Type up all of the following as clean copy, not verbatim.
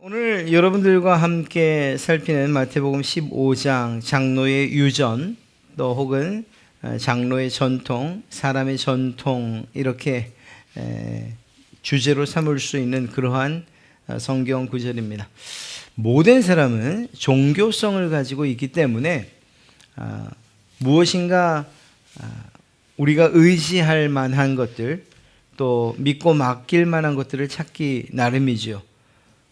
오늘 여러분들과 함께 살피는 마태복음 15장 장로의 유전 또 혹은 장로의 전통, 사람의 전통 이렇게 주제로 삼을 수 있는 그러한 성경 구절입니다. 모든 사람은 종교성을 가지고 있기 때문에 무엇인가 우리가 의지할 만한 것들 또 믿고 맡길 만한 것들을 찾기 나름이죠.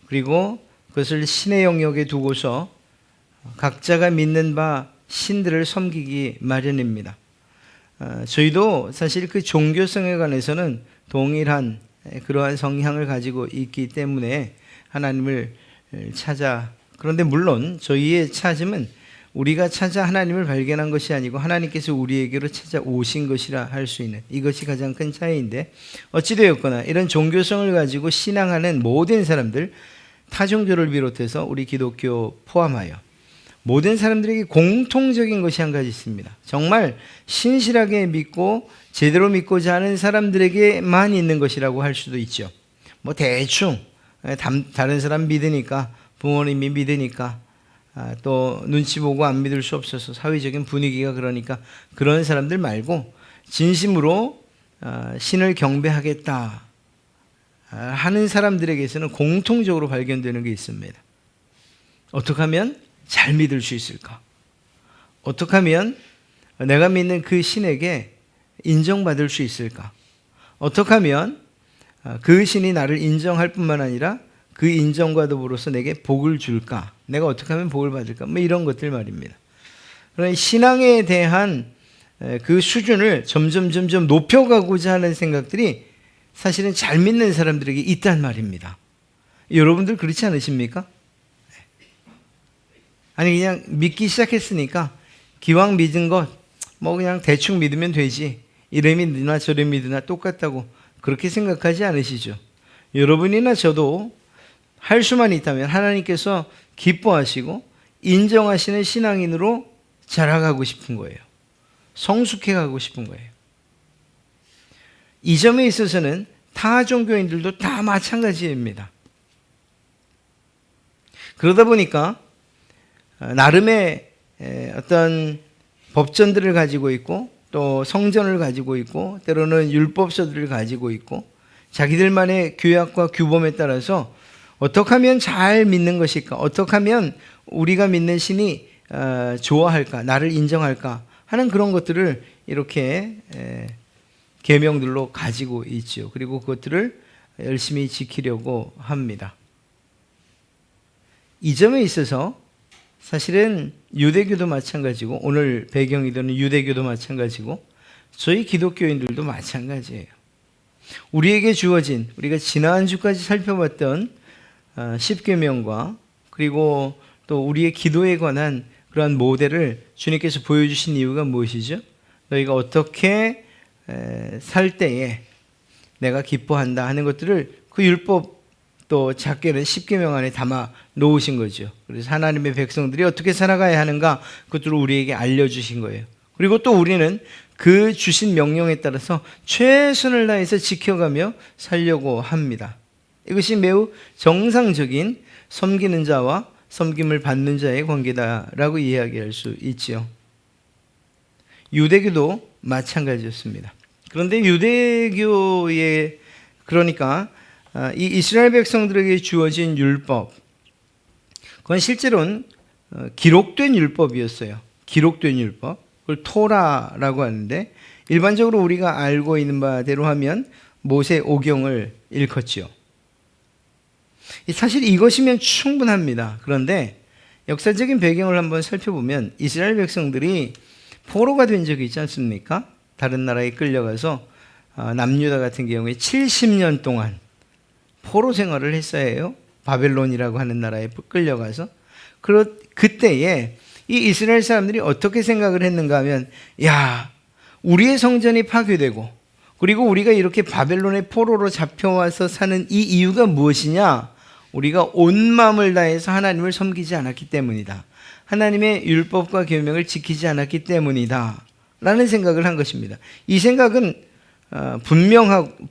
그리고 그것을 신의 영역에 두고서 각자가 믿는 바 신들을 섬기기 마련입니다. 저희도 사실 그 종교성에 관해서는 동일한 그러한 성향을 가지고 있기 때문에 하나님을 찾아, 그런데 물론 저희의 찾음은 우리가 찾아 하나님을 발견한 것이 아니고 하나님께서 우리에게로 찾아오신 것이라 할 수 있는, 이것이 가장 큰 차이인데, 어찌되었거나 이런 종교성을 가지고 신앙하는 모든 사람들, 타종교를 비롯해서 우리 기독교 포함하여 모든 사람들에게 공통적인 것이 한 가지 있습니다. 정말 신실하게 믿고 제대로 믿고자 하는 사람들에게만 있는 것이라고 할 수도 있죠. 뭐 대충 다른 사람 믿으니까, 부모님이 믿으니까, 또 눈치 보고 안 믿을 수 없어서 사회적인 분위기가 그러니까, 그런 사람들 말고 진심으로 신을 경배하겠다 하는 사람들에게서는 공통적으로 발견되는 게 있습니다. 어떻게 하면 잘 믿을 수 있을까? 어떻게 하면 내가 믿는 그 신에게 인정받을 수 있을까? 어떻게 하면 그 신이 나를 인정할 뿐만 아니라 그 인정과 더불어서 내게 복을 줄까? 내가 어떻게 하면 복을 받을까? 뭐 이런 것들 말입니다. 그러나 신앙에 대한 그 수준을 점점 높여가고자 하는 생각들이 사실은 잘 믿는 사람들에게 있단 말입니다. 여러분들 그렇지 않으십니까? 아니 그냥 믿기 시작했으니까 기왕 믿은 것 뭐 그냥 대충 믿으면 되지, 이래 믿으나 저래 믿으나 똑같다고 그렇게 생각하지 않으시죠? 여러분이나 저도 할 수만 있다면 하나님께서 기뻐하시고 인정하시는 신앙인으로 자라가고 싶은 거예요. 성숙해 가고 싶은 거예요. 이 점에 있어서는 타 종교인들도 다 마찬가지입니다. 그러다 보니까 나름의 어떤 법전들을 가지고 있고 또 성전을 가지고 있고 때로는 율법서들을 가지고 있고 자기들만의 규약과 규범에 따라서 어떻게 하면 잘 믿는 것일까? 어떻게 하면 우리가 믿는 신이 좋아할까? 나를 인정할까? 하는 그런 것들을 이렇게 계명들로 가지고 있죠. 그리고 그것들을 열심히 지키려고 합니다. 이 점에 있어서 사실은 유대교도 마찬가지고 오늘 배경이 되는 유대교도 마찬가지고 저희 기독교인들도 마찬가지예요. 우리에게 주어진, 우리가 지난주까지 살펴봤던 10계명과 그리고 또 우리의 기도에 관한 그러한 모델을 주님께서 보여주신 이유가 무엇이죠? 너희가 어떻게 살 때에 내가 기뻐한다 하는 것들을 그 율법 또 작게는 10계명 안에 담아 놓으신 거죠. 그래서 하나님의 백성들이 어떻게 살아가야 하는가 그것들을 우리에게 알려주신 거예요. 그리고 또 우리는 그 주신 명령에 따라서 최선을 다해서 지켜가며 살려고 합니다. 이것이 매우 정상적인 섬기는 자와 섬김을 받는 자의 관계다라고 이야기할 수 있지요. 유대교도 마찬가지였습니다. 그런데 유대교의, 그러니까 이 이스라엘 백성들에게 주어진 율법, 그건 실제로는 기록된 율법이었어요. 기록된 율법, 그걸 토라라고 하는데 일반적으로 우리가 알고 있는 바대로 하면 모세 오경을 일컫지요. 사실 이것이면 충분합니다. 그런데 역사적인 배경을 한번 살펴보면 이스라엘 백성들이 포로가 된 적이 있지 않습니까? 다른 나라에 끌려가서 남유다 같은 경우에 70년 동안 포로 생활을 했어야 해요. 바벨론이라고 하는 나라에 끌려가서. 그때에 이 이스라엘 사람들이 어떻게 생각을 했는가 하면, 야, 우리의 성전이 파괴되고 그리고 우리가 이렇게 바벨론의 포로로 잡혀와서 사는 이 이유가 무엇이냐? 우리가 온 마음을 다해서 하나님을 섬기지 않았기 때문이다. 하나님의 율법과 계명을 지키지 않았기 때문이다 라는 생각을 한 것입니다. 이 생각은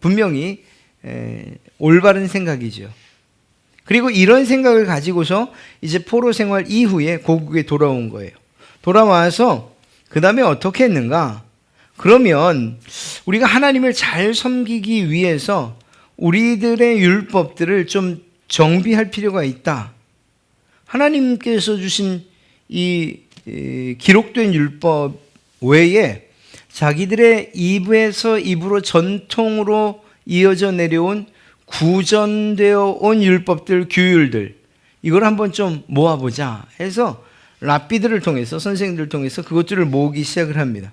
분명히 올바른 생각이죠. 그리고 이런 생각을 가지고서 이제 포로 생활 이후에 고국에 돌아온 거예요. 돌아와서 그 다음에 어떻게 했는가? 그러면 우리가 하나님을 잘 섬기기 위해서 우리들의 율법들을 좀 정비할 필요가 있다. 하나님께서 주신 이 기록된 율법 외에 자기들의 입에서 입으로 전통으로 이어져 내려온 구전되어 온 율법들, 규율들, 이걸 한번 좀 모아보자 해서 랍비들을 통해서, 선생님들을 통해서 그것들을 모으기 시작을 합니다.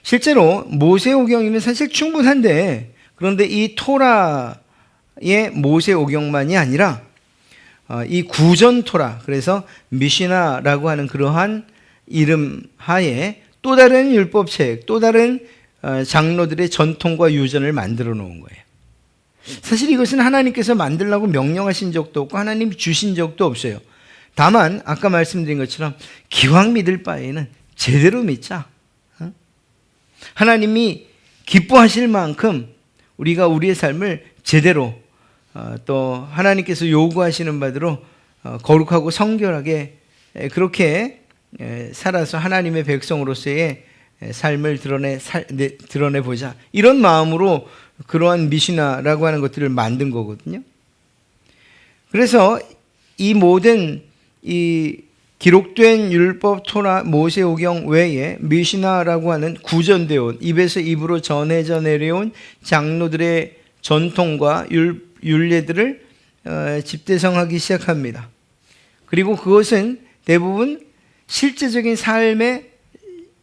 실제로 모세오경이면 사실 충분한데, 그런데 이 토라의 모세오경만이 아니라 이 구전 토라, 그래서 미시나라고 하는 그러한 이름 하에 또 다른 율법책, 또 다른 장로들의 전통과 유전을 만들어 놓은 거예요. 사실 이것은 하나님께서 만들라고 명령하신 적도 없고 하나님이 주신 적도 없어요. 다만 아까 말씀드린 것처럼 기왕 믿을 바에는 제대로 믿자. 하나님이 기뻐하실 만큼 우리가 우리의 삶을 제대로 또 하나님께서 요구하시는 바대로 거룩하고 성결하게 그렇게 살아서 하나님의 백성으로서의 삶을 드러내보자. 이런 마음으로 그러한 미시나라고 하는 것들을 만든 거거든요. 그래서 이 모든 이 기록된 율법, 토라, 모세오경 외에 미시나라고 하는 구전되어 온, 입에서 입으로 전해져 내려온 장로들의 전통과 율례들을 집대성하기 시작합니다. 그리고 그것은 대부분 실제적인 삶에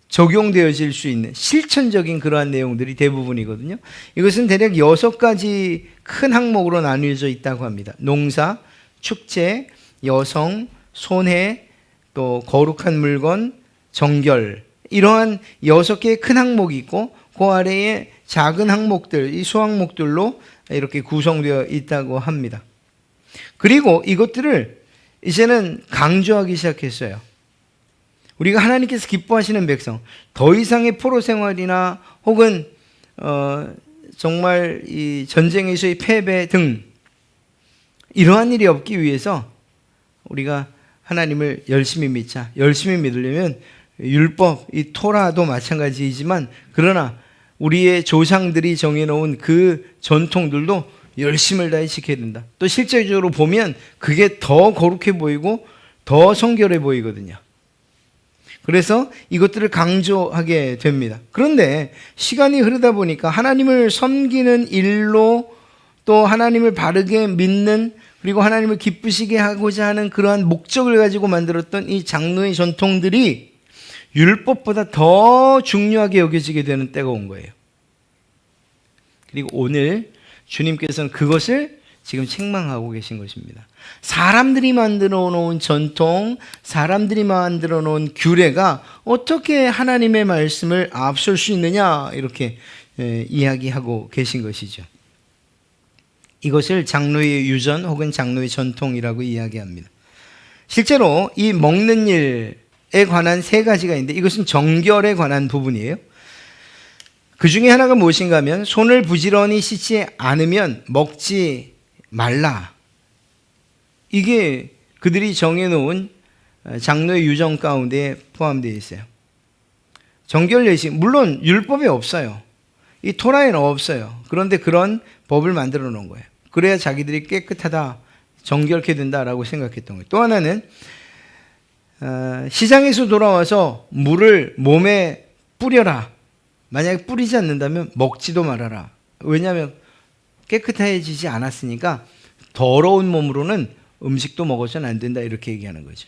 적용되어질 수 있는 실천적인 그러한 내용들이 대부분이거든요. 이것은 대략 6가지 큰 항목으로 나뉘어져 있다고 합니다. 농사, 축제, 여성, 손해, 또 거룩한 물건, 정결, 이러한 6개의 큰 항목이 있고 그 아래에 작은 항목들, 이 소항목들로 이렇게 구성되어 있다고 합니다. 그리고 이것들을 이제는 강조하기 시작했어요. 우리가 하나님께서 기뻐하시는 백성, 더 이상의 포로 생활이나 혹은 정말 이 전쟁에서의 패배 등 이러한 일이 없기 위해서 우리가 하나님을 열심히 믿자. 열심히 믿으려면 율법, 이 토라도 마찬가지이지만 그러나 우리의 조상들이 정해놓은 그 전통들도 열심을 다해 지켜야 된다. 또 실제적으로 보면 그게 더 거룩해 보이고 더 성결해 보이거든요. 그래서 이것들을 강조하게 됩니다. 그런데 시간이 흐르다 보니까 하나님을 섬기는 일로 또 하나님을 바르게 믿는 그리고 하나님을 기쁘시게 하고자 하는 그러한 목적을 가지고 만들었던 이 장로의 전통들이 율법보다 더 중요하게 여겨지게 되는 때가 온 거예요. 그리고 오늘 주님께서는 그것을 지금 책망하고 계신 것입니다. 사람들이 만들어 놓은 전통, 사람들이 만들어 놓은 규례가 어떻게 하나님의 말씀을 앞설 수 있느냐 이렇게 이야기하고 계신 것이죠. 이것을 장로의 유전 혹은 장로의 전통이라고 이야기합니다. 실제로 이 먹는 일에 관한 3가지가 있는데 이것은 정결에 관한 부분이에요. 그 중에 하나가 무엇인가 하면 손을 부지런히 씻지 않으면 먹지 말라. 이게 그들이 정해놓은 장로의 유전 가운데 포함되어 있어요. 정결 예식, 물론 율법에 없어요. 이 토라에는 없어요. 그런데 그런 법을 만들어 놓은 거예요. 그래야 자기들이 깨끗하다, 정결케 된다라고 생각했던 거예요. 또 하나는 시장에서 돌아와서 물을 몸에 뿌려라. 만약에 뿌리지 않는다면 먹지도 말아라. 왜냐하면 깨끗해지지 않았으니까 더러운 몸으로는 음식도 먹어서는 안 된다 이렇게 얘기하는 거죠.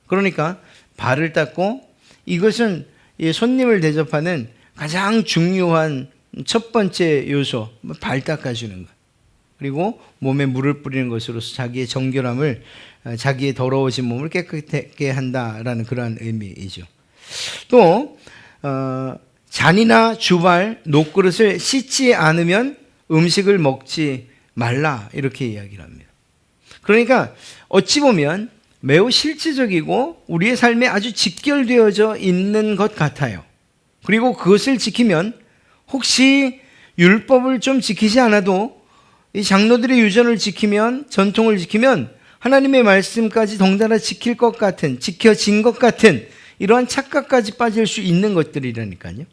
그러니까 발을 닦고 이것은 손님을 대접하는 가장 중요한 첫 번째 요소, 발 닦아주는 것. 그리고 몸에 물을 뿌리는 것으로서 자기의 정결함을, 자기의 더러워진 몸을 깨끗하게 한다라는 그러한 의미이죠. 또 잔이나 주발, 녹그릇을 씻지 않으면 음식을 먹지 말라 이렇게 이야기를 합니다. 그러니까 어찌 보면 매우 실질적이고 우리의 삶에 아주 직결되어져 있는 것 같아요. 그리고 그것을 지키면 혹시 율법을 좀 지키지 않아도 이 장로들의 유전을 지키면, 전통을 지키면 하나님의 말씀까지 덩달아 지킬 것 같은, 지켜진 것 같은 이러한 착각까지 빠질 수 있는 것들이라니까요.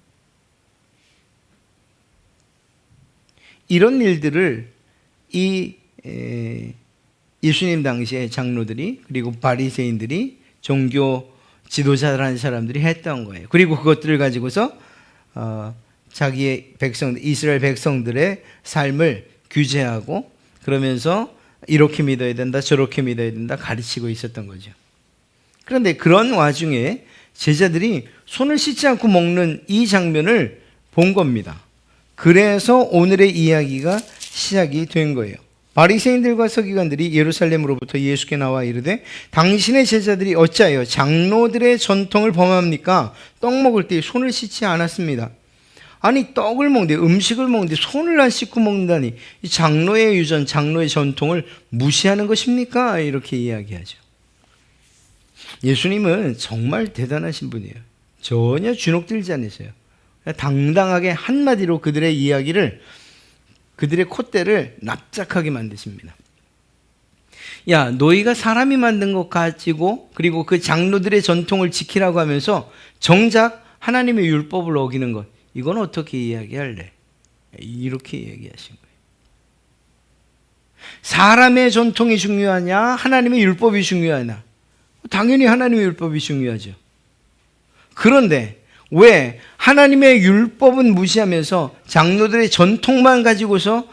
이런 일들을 예수님 당시의 장로들이, 그리고 바리새인들이, 종교 지도자라는 사람들이 했던 거예요. 그리고 그것들을 가지고서 자기의 백성들, 이스라엘 백성들의 삶을 규제하고, 그러면서 이렇게 믿어야 된다, 저렇게 믿어야 된다 가르치고 있었던 거죠. 그런데 그런 와중에 제자들이 손을 씻지 않고 먹는 이 장면을 본 겁니다. 그래서 오늘의 이야기가 시작이 된 거예요. 바리새인들과 서기관들이 예루살렘으로부터 예수께 나와 이르되 당신의 제자들이 어찌하여 장로들의 전통을 범합니까? 떡 먹을 때 손을 씻지 않았습니다. 아니, 떡을 먹는데, 음식을 먹는데 손을 안 씻고 먹는다니, 이 장로의 유전, 장로의 전통을 무시하는 것입니까? 이렇게 이야기하죠. 예수님은 정말 대단하신 분이에요. 전혀 주눅들지 않으세요. 당당하게 한마디로 그들의 이야기를, 그들의 콧대를 납작하게 만드십니다. 야, 너희가 사람이 만든 것 가지고, 그리고 그 장로들의 전통을 지키라고 하면서 정작 하나님의 율법을 어기는 것, 이건 어떻게 이야기할래? 이렇게 얘기하신 거예요. 사람의 전통이 중요하냐, 하나님의 율법이 중요하냐? 당연히 하나님의 율법이 중요하죠. 그런데 왜 하나님의 율법은 무시하면서 장로들의 전통만 가지고서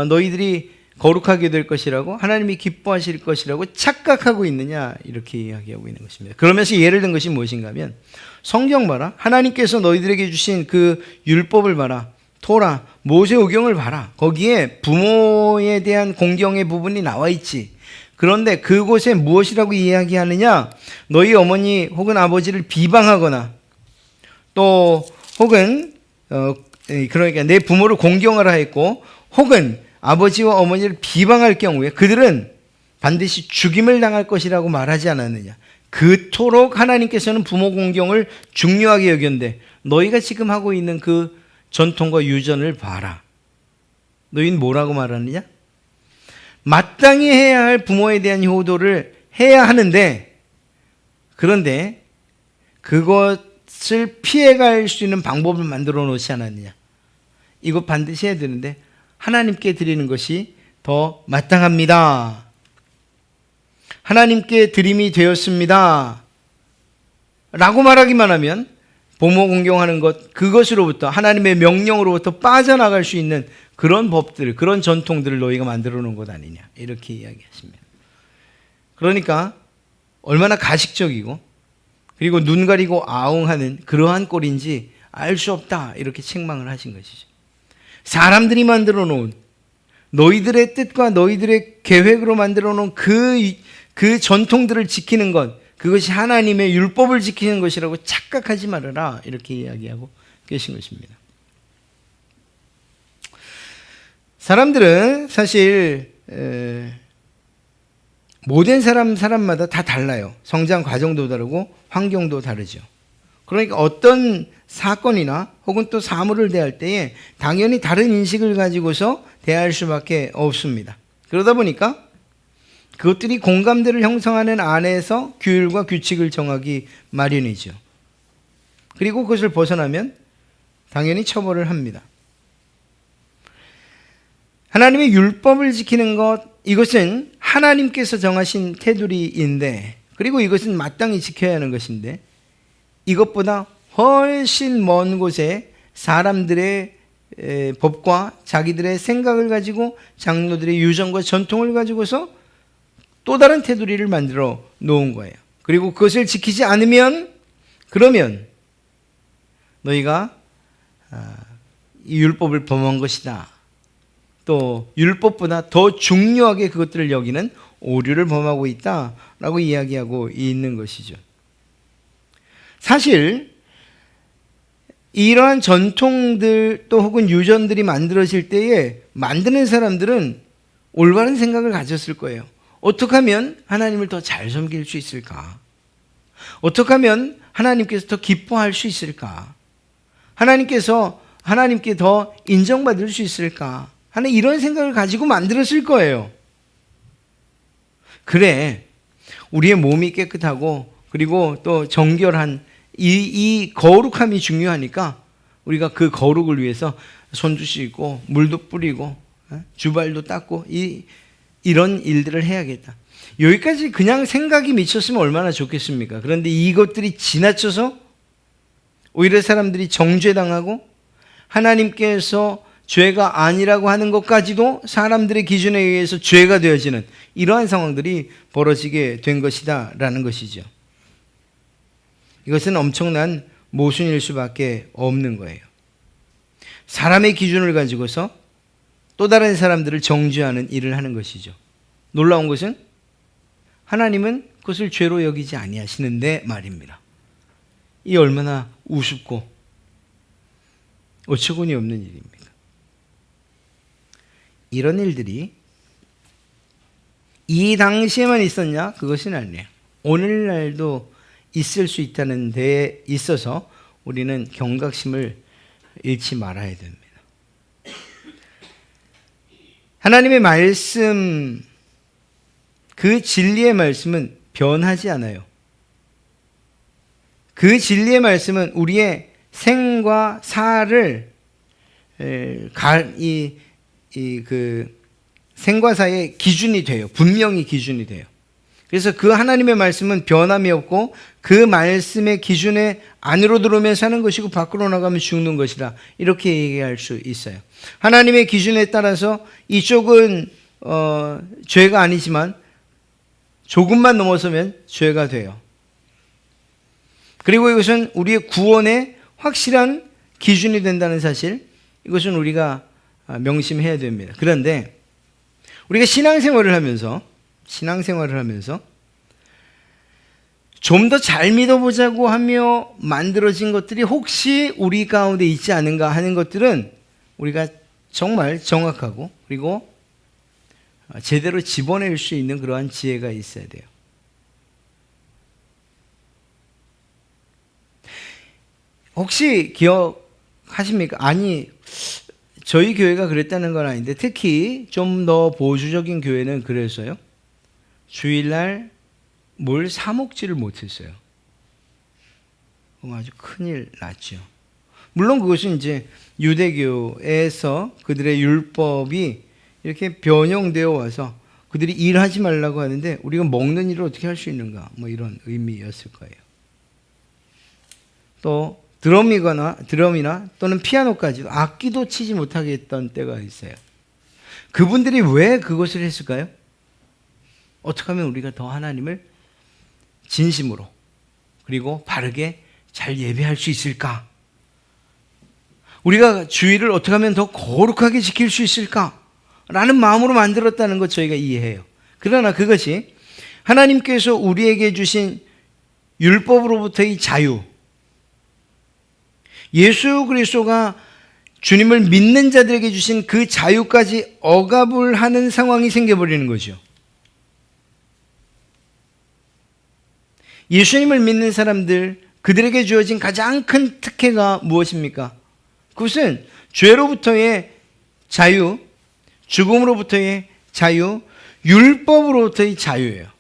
너희들이 거룩하게 될 것이라고, 하나님이 기뻐하실 것이라고 착각하고 있느냐, 이렇게 이야기하고 있는 것입니다. 그러면서 예를 든 것이 무엇인가 하면, 성경 봐라, 하나님께서 너희들에게 주신 그 율법을 봐라, 토라, 모세오경을 봐라, 거기에 부모에 대한 공경의 부분이 나와 있지. 그런데 그곳에 무엇이라고 이야기하느냐, 너희 어머니 혹은 아버지를 비방하거나, 또 혹은 그러니까 내 부모를 공경하라 했고, 혹은 아버지와 어머니를 비방할 경우에 그들은 반드시 죽임을 당할 것이라고 말하지 않았느냐. 그토록 하나님께서는 부모 공경을 중요하게 여겼는데 너희가 지금 하고 있는 그 전통과 유전을 봐라. 너희는 뭐라고 말하느냐? 마땅히 해야 할 부모에 대한 효도를 해야 하는데, 그런데 그것을 피해갈 수 있는 방법을 만들어 놓지 않았느냐. 이거 반드시 해야 되는데 하나님께 드리는 것이 더 마땅합니다. 하나님께 드림이 되었습니다. 라고 말하기만 하면 부모 공경하는 것, 그것으로부터, 하나님의 명령으로부터 빠져나갈 수 있는 그런 법들, 그런 전통들을 너희가 만들어 놓은 것 아니냐, 이렇게 이야기하십니다. 그러니까 얼마나 가식적이고, 그리고 눈 가리고 아웅하는 그러한 꼴인지 알 수 없다, 이렇게 책망을 하신 것이죠. 사람들이 만들어 놓은, 너희들의 뜻과 너희들의 계획으로 만들어 놓은 그 전통들을 지키는 것, 그것이 하나님의 율법을 지키는 것이라고 착각하지 말아라, 이렇게 이야기하고 계신 것입니다. 사람들은 사실 모든 사람마다 다 달라요. 성장 과정도 다르고 환경도 다르죠. 그러니까 어떤 사건이나 혹은 또 사물을 대할 때에 당연히 다른 인식을 가지고서 대할 수밖에 없습니다. 그러다 보니까 그것들이 공감대를 형성하는 안에서 규율과 규칙을 정하기 마련이죠. 그리고 그것을 벗어나면 당연히 처벌을 합니다. 하나님의 율법을 지키는 것, 이것은 하나님께서 정하신 테두리인데, 그리고 이것은 마땅히 지켜야 하는 것인데, 이것보다 훨씬 먼 곳에 사람들의 법과 자기들의 생각을 가지고, 장로들의 유전과 전통을 가지고서 또 다른 테두리를 만들어 놓은 거예요. 그리고 그것을 지키지 않으면, 그러면 너희가 이 율법을 범한 것이다, 또 율법보다 더 중요하게 그것들을 여기는 오류를 범하고 있다라고 이야기하고 있는 것이죠. 사실 이러한 전통들 또 혹은 유전들이 만들어질 때에 만드는 사람들은 올바른 생각을 가졌을 거예요. 어떻게 하면 하나님을 더 잘 섬길 수 있을까? 어떻게 하면 하나님께서 더 기뻐할 수 있을까? 하나님께 더 인정받을 수 있을까? 하는 이런 생각을 가지고 만들었을 거예요. 그래, 우리의 몸이 깨끗하고 그리고 또 정결한 이 거룩함이 중요하니까 우리가 그 거룩을 위해서 손도 씻고 물도 뿌리고 주발도 닦고 이런 일들을 해야겠다. 여기까지 그냥 생각이 미쳤으면 얼마나 좋겠습니까? 그런데 이것들이 지나쳐서 오히려 사람들이 정죄당하고 하나님께서 죄가 아니라고 하는 것까지도 사람들의 기준에 의해서 죄가 되어지는 이러한 상황들이 벌어지게 된 것이다라는 것이죠. 이것은 엄청난 모순일 수밖에 없는 거예요. 사람의 기준을 가지고서 또 다른 사람들을 정죄하는 일을 하는 것이죠. 놀라운 것은 하나님은 그것을 죄로 여기지 아니하시는데 말입니다. 이 얼마나 우습고 어처구니 없는 일입니까? 이런 일들이 이 당시에만 있었냐? 그것은 아니에요. 오늘날도 있을 수 있다는 데에 있어서 우리는 경각심을 잃지 말아야 됩니다. 하나님의 말씀, 그 진리의 말씀은 변하지 않아요. 그 진리의 말씀은 우리의 생과 사를 생과 사의 기준이 돼요. 분명히 기준이 돼요. 그래서 그 하나님의 말씀은 변함이 없고 그 말씀의 기준에 안으로 들어오면 사는 것이고 밖으로 나가면 죽는 것이다. 이렇게 얘기할 수 있어요. 하나님의 기준에 따라서 이쪽은 죄가 아니지만 조금만 넘어서면 죄가 돼요. 그리고 이것은 우리의 구원의 확실한 기준이 된다는 사실, 이것은 우리가 명심해야 됩니다. 그런데 우리가 신앙생활을 하면서 좀 더 잘 믿어보자고 하며 만들어진 것들이 혹시 우리 가운데 있지 않은가 하는 것들은 우리가 정말 정확하고 그리고 제대로 집어낼 수 있는 그러한 지혜가 있어야 돼요. 혹시 기억하십니까? 아니, 저희 교회가 그랬다는 건 아닌데 특히 좀 더 보수적인 교회는 그랬어요. 주일날 뭘 사 먹지를 못했어요. 아주 큰일 났죠. 물론 그것은 이제 유대교에서 그들의 율법이 이렇게 변형되어 와서 그들이 일하지 말라고 하는데 우리가 먹는 일을 어떻게 할 수 있는가, 뭐 이런 의미였을 거예요. 또 드럼이나 또는 피아노까지도 악기도 치지 못하게 했던 때가 있어요. 그분들이 왜 그것을 했을까요? 어떻게 하면 우리가 더 하나님을 진심으로 그리고 바르게 잘 예배할 수 있을까? 우리가 주일을 어떻게 하면 더 거룩하게 지킬 수 있을까? 라는 마음으로 만들었다는 것 저희가 이해해요. 그러나 그것이 하나님께서 우리에게 주신 율법으로부터의 자유, 예수 그리스도가 주님을 믿는 자들에게 주신 그 자유까지 억압을 하는 상황이 생겨버리는 거죠. 예수님을 믿는 사람들, 그들에게 주어진 가장 큰 특혜가 무엇입니까? 그것은 죄로부터의 자유, 죽음으로부터의 자유, 율법으로부터의 자유예요.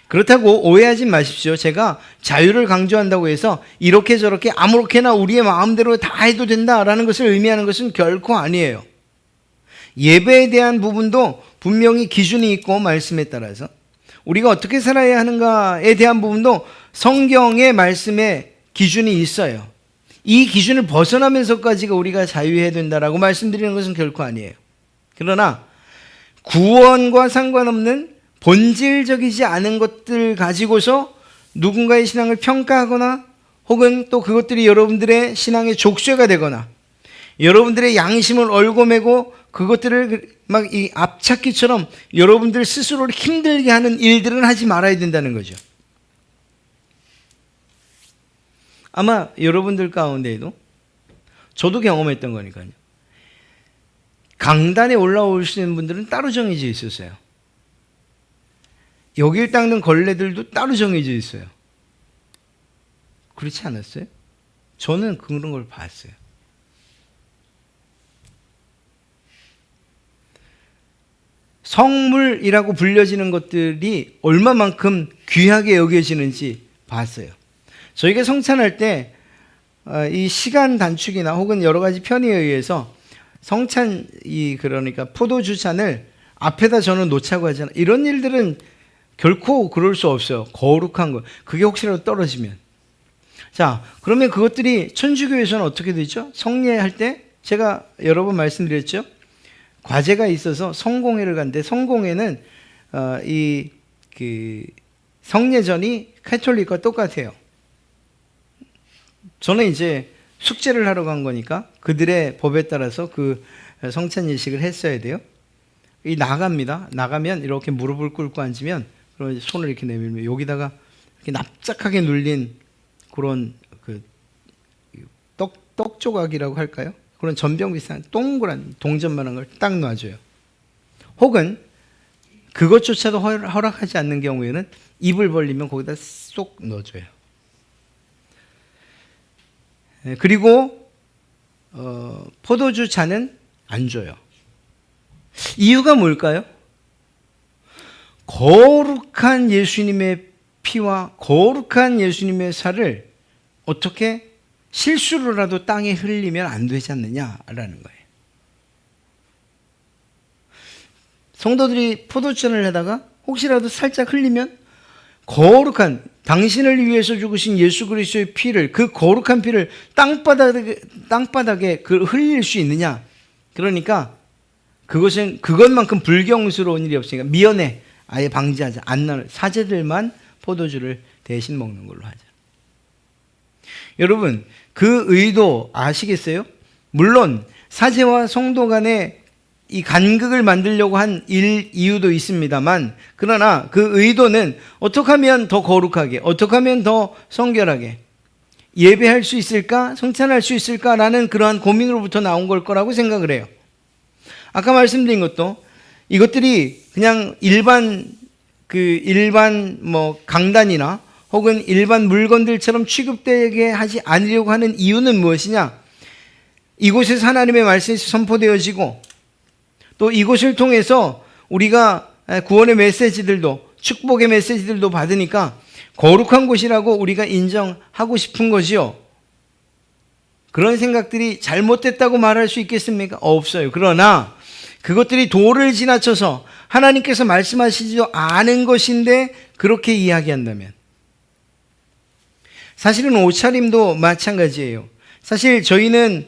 그렇다고 오해하지 마십시오. 제가 자유를 강조한다고 해서 이렇게 저렇게 아무렇게나 우리의 마음대로 다 해도 된다라는 것을 의미하는 것은 결코 아니에요. 예배에 대한 부분도 분명히 기준이 있고 말씀에 따라서 우리가 어떻게 살아야 하는가에 대한 부분도 성경의 말씀에 기준이 있어요. 이 기준을 벗어나면서까지가 우리가 자유해야 된다라고 말씀드리는 것은 결코 아니에요. 그러나 구원과 상관없는 본질적이지 않은 것들 가지고서 누군가의 신앙을 평가하거나 혹은 또 그것들이 여러분들의 신앙의 족쇄가 되거나 여러분들의 양심을 얽어매고 그것들을 막 이 앞찾기처럼 여러분들 스스로를 힘들게 하는 일들은 하지 말아야 된다는 거죠. 아마 여러분들 가운데에도 저도 경험했던 거니까요. 강단에 올라오시는 분들은 따로 정해져 있었어요. 여길 닦는 걸레들도 따로 정해져 있어요. 그렇지 않았어요? 저는 그런 걸 봤어요. 성물이라고 불려지는 것들이 얼마만큼 귀하게 여겨지는지 봤어요. 저희가 성찬할 때 이 시간 단축이나 혹은 여러 가지 편의에 의해서 성찬 그러니까 포도주 잔을 앞에다 저는 놓자고 하잖아요. 이런 일들은 결코 그럴 수 없어요. 거룩한 거. 그게 혹시라도 떨어지면. 자, 그러면 그것들이 천주교에서는 어떻게 되죠? 성례할 때 제가 여러 번 말씀드렸죠. 과제가 있어서 성공회를 갔는데 성공회는 성례전이 카톨릭과 똑같아요. 저는 이제 숙제를 하러 간 거니까 그들의 법에 따라서 그 성찬 예식을 했어야 돼요. 나갑니다. 나가면 이렇게 무릎을 꿇고 앉으면 그럼 손을 이렇게 내밀면 여기다가 이렇게 납작하게 눌린 그런 떡 조각이라고 할까요? 그런 전병 비슷한 동그란 동전만한 걸 딱 놔줘요. 혹은 그것조차도 허락하지 않는 경우에는 입을 벌리면 거기다 쏙 넣어줘요. 그리고 포도주 잔은 안 줘요. 이유가 뭘까요? 거룩한 예수님의 피와 거룩한 예수님의 살을 어떻게 실수로라도 땅에 흘리면 안 되지 않느냐라는 거예요. 성도들이 포도주잔을 하다가 혹시라도 살짝 흘리면 거룩한 당신을 위해서 죽으신 예수 그리스도의 피를, 그 거룩한 피를 땅바닥에 흘릴 수 있느냐? 그러니까 그것만큼 불경스러운 일이 없으니까 미연에 아예 방지하자. 안 나눠. 사제들만 포도주를 대신 먹는 걸로 하자. 여러분, 그 의도 아시겠어요? 물론 사제와 성도 간에 이 간극을 만들려고 한 이유도 있습니다만, 그러나 그 의도는 어떻게 하면 더 거룩하게, 어떻게 하면 더 성결하게 예배할 수 있을까, 성찬할 수 있을까라는 그러한 고민으로부터 나온 걸 거라고 생각을 해요. 아까 말씀드린 것도 이것들이 그냥 일반 강단이나 혹은 일반 물건들처럼 취급되게 하지 않으려고 하는 이유는 무엇이냐? 이곳에서 하나님의 말씀이 선포되어지고 또 이곳을 통해서 우리가 구원의 메시지들도 축복의 메시지들도 받으니까 거룩한 곳이라고 우리가 인정하고 싶은 거지요. 그런 생각들이 잘못됐다고 말할 수 있겠습니까? 없어요. 그러나 그것들이 도를 지나쳐서 하나님께서 말씀하시지도 않은 것인데 그렇게 이야기한다면, 사실은 옷차림도 마찬가지예요. 사실 저희는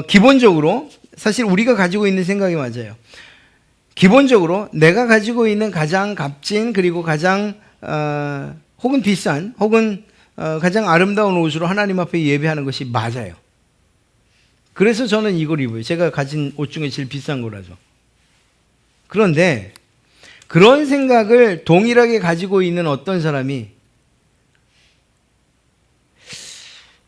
기본적으로 사실 우리가 가지고 있는 생각이 맞아요. 기본적으로 내가 가지고 있는 가장 값진 그리고 가장 혹은 비싼 혹은 가장 아름다운 옷으로 하나님 앞에 예배하는 것이 맞아요. 그래서 저는 이걸 입어요. 제가 가진 옷 중에 제일 비싼 거라서. 그런데 그런 생각을 동일하게 가지고 있는 어떤 사람이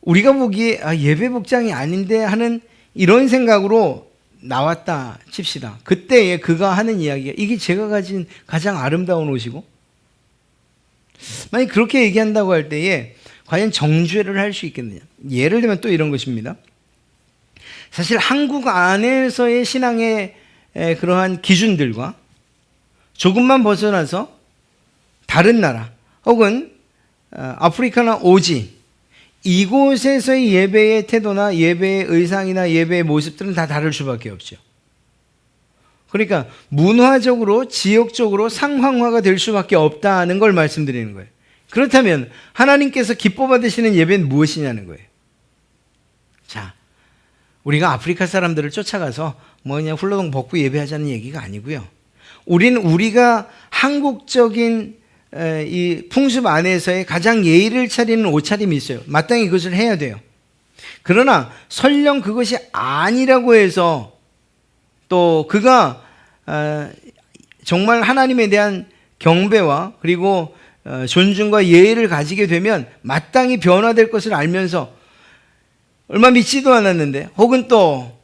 우리가 보기에 예배 복장이 아닌데 하는 이런 생각으로 나왔다 칩시다. 그때에 그가 하는 이야기가 이게 제가 가진 가장 아름다운 옷이고, 만약 그렇게 얘기한다고 할 때에 과연 정죄를 할 수 있겠느냐. 예를 들면 또 이런 것입니다. 사실 한국 안에서의 신앙의 그러한 기준들과 조금만 벗어나서 다른 나라 혹은 아프리카나 오지, 이곳에서의 예배의 태도나 예배의 의상이나 예배의 모습들은 다 다를 수밖에 없죠. 그러니까 문화적으로 지역적으로 상황화가 될 수밖에 없다는 걸 말씀드리는 거예요. 그렇다면 하나님께서 기뻐 받으시는 예배는 무엇이냐는 거예요. 자, 우리가 아프리카 사람들을 쫓아가서 그냥 훌러덩 벗고 예배하자는 얘기가 아니고요. 우리가 한국적인 이 풍습 안에서의 가장 예의를 차리는 옷차림이 있어요. 마땅히 그것을 해야 돼요. 그러나 설령 그것이 아니라고 해서 또 그가 정말 하나님에 대한 경배와 그리고 존중과 예의를 가지게 되면 마땅히 변화될 것을 알면서 얼마 믿지도 않았는데 혹은 또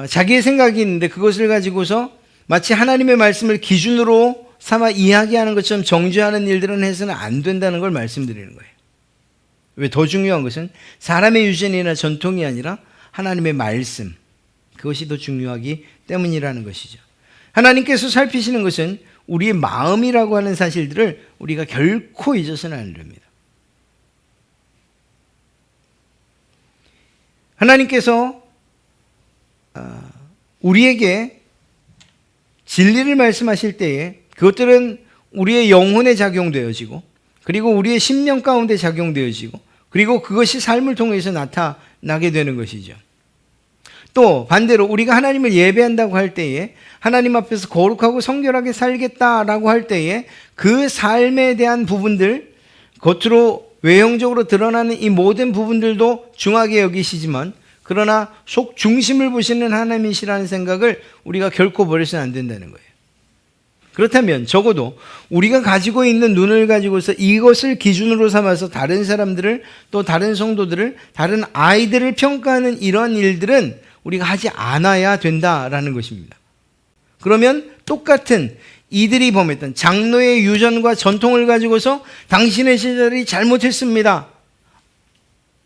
자기의 생각이 있는데 그것을 가지고서 마치 하나님의 말씀을 기준으로 삼아 이야기하는 것처럼 정죄하는 일들은 해서는 안 된다는 걸 말씀드리는 거예요. 왜? 더 중요한 것은 사람의 유전이나 전통이 아니라 하나님의 말씀, 그것이 더 중요하기 때문이라는 것이죠. 하나님께서 살피시는 것은 우리의 마음이라고 하는 사실들을 우리가 결코 잊어서는 안 됩니다. 하나님께서 우리에게 진리를 말씀하실 때에 그것들은 우리의 영혼에 작용되어지고, 그리고 우리의 심령 가운데 작용되어지고, 그리고 그것이 삶을 통해서 나타나게 되는 것이죠. 또 반대로 우리가 하나님을 예배한다고 할 때에, 하나님 앞에서 거룩하고 성결하게 살겠다라고 할 때에 그 삶에 대한 부분들, 겉으로 외형적으로 드러나는 이 모든 부분들도 중하게 여기시지만, 그러나 속 중심을 보시는 하나님이시라는 생각을 우리가 결코 버려서는 안 된다는 거예요. 그렇다면 적어도 우리가 가지고 있는 눈을 가지고서 이것을 기준으로 삼아서 다른 사람들을, 또 다른 성도들을, 다른 아이들을 평가하는 이런 일들은 우리가 하지 않아야 된다라는 것입니다. 그러면 똑같은 이들이 범했던 장로의 유전과 전통을 가지고서 당신의 시절이 잘못했습니다,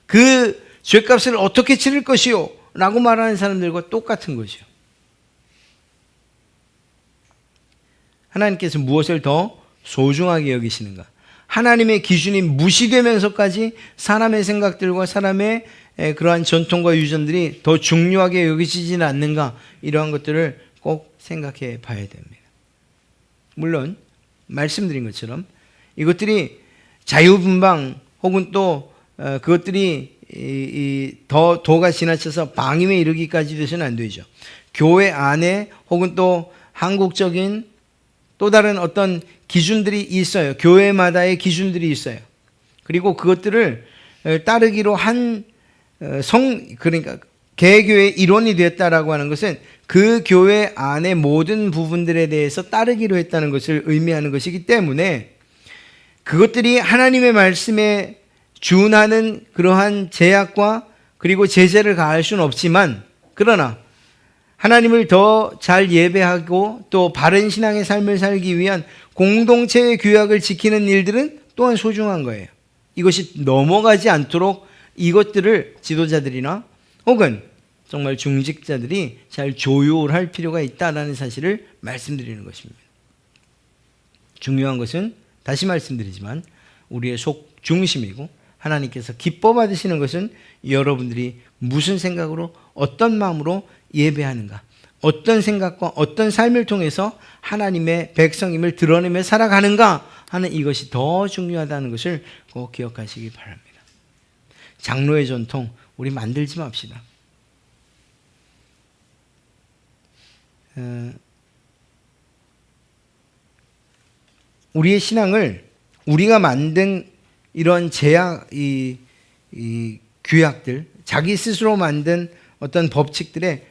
그 죄값을 어떻게 치를 것이요? 라고 말하는 사람들과 똑같은 거죠. 하나님께서 무엇을 더 소중하게 여기시는가? 하나님의 기준이 무시되면서까지 사람의 생각들과 사람의 그러한 전통과 유전들이 더 중요하게 여기지는 않는가? 이러한 것들을 꼭 생각해 봐야 됩니다. 물론 말씀드린 것처럼 이것들이 자유분방 혹은 또 그것들이 더 도가 지나쳐서 방임에 이르기까지 돼서는 안 되죠. 교회 안에 혹은 또 한국적인 또 다른 어떤 기준들이 있어요. 교회마다의 기준들이 있어요. 그리고 그것들을 따르기로 그러니까 개교의 일원이 되었다라고 하는 것은 그 교회 안의 모든 부분들에 대해서 따르기로 했다는 것을 의미하는 것이기 때문에, 그것들이 하나님의 말씀에 준하는 그러한 제약과 그리고 제재를 가할 수는 없지만, 그러나 하나님을 더 잘 예배하고 또 바른 신앙의 삶을 살기 위한 공동체의 규약을 지키는 일들은 또한 소중한 거예요. 이것이 넘어가지 않도록 이것들을 지도자들이나 혹은 정말 중직자들이 잘 조율할 필요가 있다는 사실을 말씀드리는 것입니다. 중요한 것은 다시 말씀드리지만 우리의 속 중심이고, 하나님께서 기뻐 받으시는 것은 여러분들이 무슨 생각으로, 어떤 마음으로 예배하는가, 어떤 생각과 어떤 삶을 통해서 하나님의 백성임을 드러내며 살아가는가 하는 이것이 더 중요하다는 것을 꼭 기억하시기 바랍니다. 장로의 전통 우리 만들지 맙시다. 우리의 신앙을 우리가 만든 이런 제약, 이 규약들, 자기 스스로 만든 어떤 법칙들에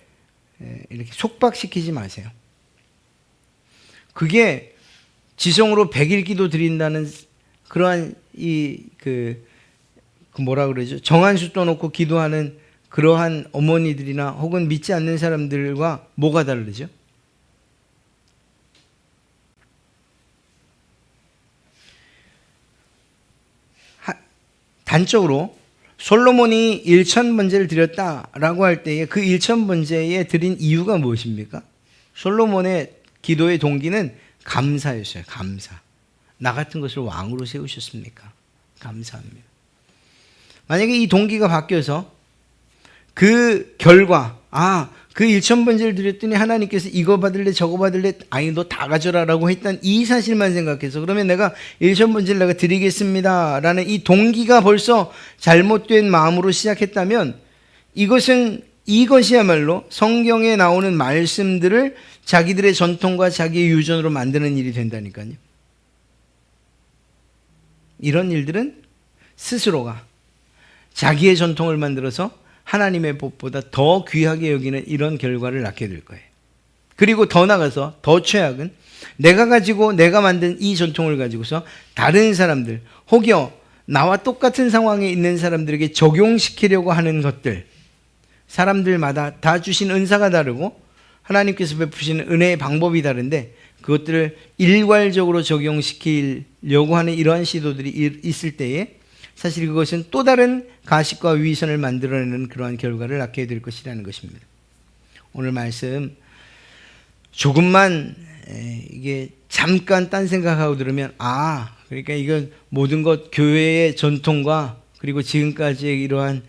이렇게 속박시키지 마세요. 그게 지성으로 100일 기도 드린다는 그러한 뭐라 그러죠? 정한수 떠놓고 기도하는 그러한 어머니들이나 혹은 믿지 않는 사람들과 뭐가 다르죠? 단적으로 솔로몬이 1000번제를 드렸다라고 할 때에 그 1000번제에 드린 이유가 무엇입니까? 솔로몬의 기도의 동기는 감사였어요. 감사. 나 같은 것을 왕으로 세우셨습니까? 감사합니다. 만약에 이 동기가 바뀌어서 그 결과, 그 1000번제를 드렸더니 하나님께서 이거 받을래 저거 받을래, 아니 너 다 가져라 라고 했던 이 사실만 생각해서, 그러면 내가 1000번제를 내가 드리겠습니다 라는 이 동기가 벌써 잘못된 마음으로 시작했다면, 이것이야말로 성경에 나오는 말씀들을 자기들의 전통과 자기의 유전으로 만드는 일이 된다니까요. 이런 일들은 스스로가 자기의 전통을 만들어서 하나님의 법보다 더 귀하게 여기는 이런 결과를 낳게 될 거예요. 그리고 더 나가서 더 최악은 내가 만든 이 전통을 가지고서 다른 사람들, 혹여 나와 똑같은 상황에 있는 사람들에게 적용시키려고 하는 것들, 사람들마다 다 주신 은사가 다르고 하나님께서 베푸시는 은혜의 방법이 다른데 그것들을 일괄적으로 적용시키려고 하는 이러한 시도들이 있을 때에 사실 그것은 또 다른 가식과 위선을 만들어내는 그러한 결과를 낳게 될 것이라는 것입니다. 오늘 말씀 조금만 이게 잠깐 딴 생각하고 들으면 그러니까 이건 모든 것 교회의 전통과 그리고 지금까지의 이러한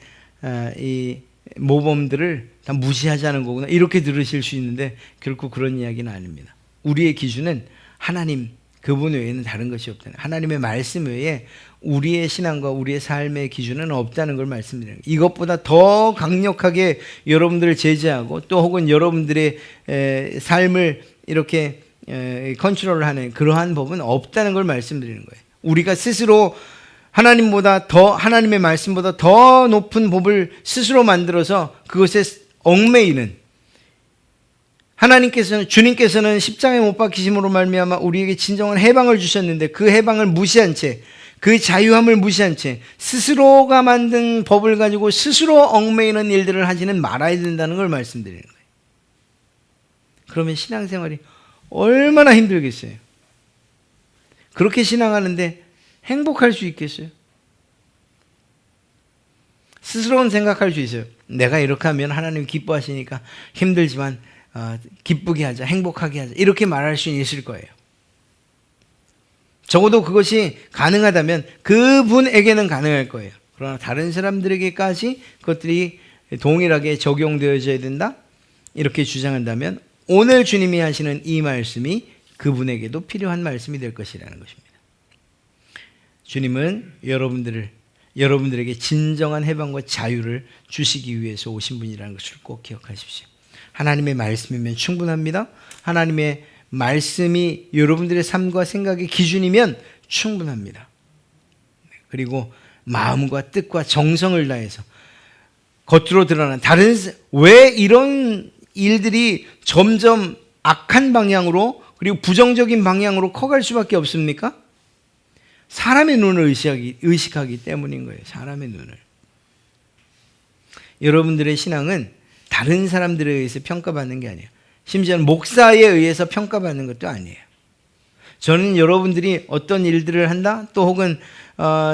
이 모범들을 다 무시하자는 거구나 이렇게 들으실 수 있는데 결코 그런 이야기는 아닙니다. 우리의 기준은 하나님 그분 외에는 다른 것이 없다는 하나님의 말씀 외에 우리의 신앙과 우리의 삶의 기준은 없다는 걸 말씀드리는 거예요. 이것보다 더 강력하게 여러분들을 제재하고 또 혹은 여러분들의 삶을 이렇게 컨트롤하는 그러한 법은 없다는 걸 말씀드리는 거예요. 우리가 스스로 하나님보다 더 하나님의 말씀보다 더 높은 법을 스스로 만들어서 그것에 얽매이는 주님께서는 십자가에 못 박히심으로 말미암아 우리에게 진정한 해방을 주셨는데 그 해방을 무시한 채 그 자유함을 무시한 채 스스로가 만든 법을 가지고 스스로 얽매이는 일들을 하지는 말아야 된다는 걸 말씀드리는 거예요. 그러면 신앙생활이 얼마나 힘들겠어요. 그렇게 신앙하는데 행복할 수 있겠어요? 스스로는 생각할 수 있어요. 내가 이렇게 하면 하나님 기뻐하시니까 힘들지만 기쁘게 하자, 행복하게 하자 이렇게 말할 수 있을 거예요. 적어도 그것이 가능하다면 그분에게는 가능할 거예요. 그러나 다른 사람들에게까지 그것들이 동일하게 적용되어져야 된다? 이렇게 주장한다면 오늘 주님이 하시는 이 말씀이 그분에게도 필요한 말씀이 될 것이라는 것입니다. 주님은 여러분들에게 진정한 해방과 자유를 주시기 위해서 오신 분이라는 것을 꼭 기억하십시오. 하나님의 말씀이면 충분합니다. 하나님의 말씀이 여러분들의 삶과 생각의 기준이면 충분합니다. 그리고 마음과 뜻과 정성을 다해서 겉으로 드러난 왜 이런 일들이 점점 악한 방향으로 그리고 부정적인 방향으로 커갈 수밖에 없습니까? 사람의 눈을 의식하기 때문인 거예요. 사람의 눈을. 여러분들의 신앙은 다른 사람들에 의해서 평가받는 게 아니에요. 심지어는 목사에 의해서 평가받는 것도 아니에요. 저는 여러분들이 어떤 일들을 한다 또 혹은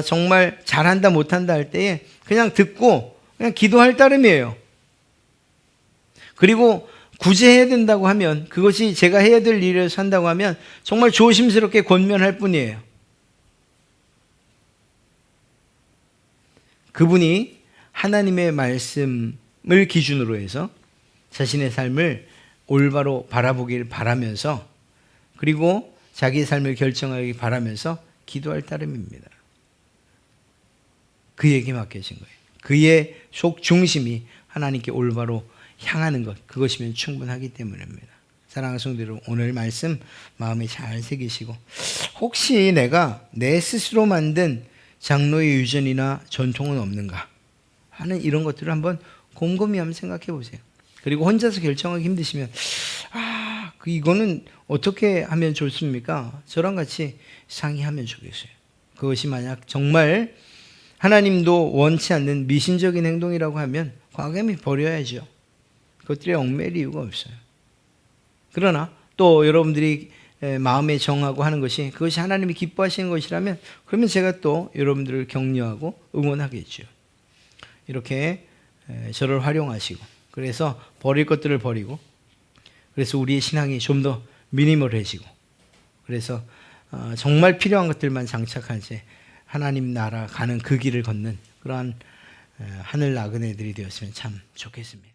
정말 잘한다 못한다 할 때에 그냥 듣고 그냥 기도할 따름이에요. 그리고 굳이 해야 된다고 하면 그것이 제가 해야 될 일에서 한다고 하면 정말 조심스럽게 권면할 뿐이에요. 그분이 하나님의 말씀을 기준으로 해서 자신의 삶을 올바로 바라보길 바라면서 그리고 자기의 삶을 결정하길 바라면서 기도할 따름입니다. 그에게 맡겨진 거예요. 그의 속 중심이 하나님께 올바로 향하는 것 그것이면 충분하기 때문입니다. 사랑하는 성도 여러분 오늘 말씀 마음에 잘 새기시고 혹시 내가 내 스스로 만든 장로의 유전이나 전통은 없는가 하는 이런 것들을 한번 곰곰이 한번 생각해 보세요. 그리고 혼자서 결정하기 힘드시면 이거는 어떻게 하면 좋습니까? 저랑 같이 상의하면 좋겠어요. 그것이 만약 정말 하나님도 원치 않는 미신적인 행동이라고 하면 과감히 버려야죠. 그것들에 얽매일 이유가 없어요. 그러나 또 여러분들이 마음에 정하고 하는 것이 그것이 하나님이 기뻐하시는 것이라면 그러면 제가 또 여러분들을 격려하고 응원하겠죠. 이렇게 저를 활용하시고 그래서 버릴 것들을 버리고 그래서 우리의 신앙이 좀 더 미니멀해지고 그래서 정말 필요한 것들만 장착한 채 하나님 나라 가는 그 길을 걷는 그러한 하늘 나그네들이 되었으면 참 좋겠습니다.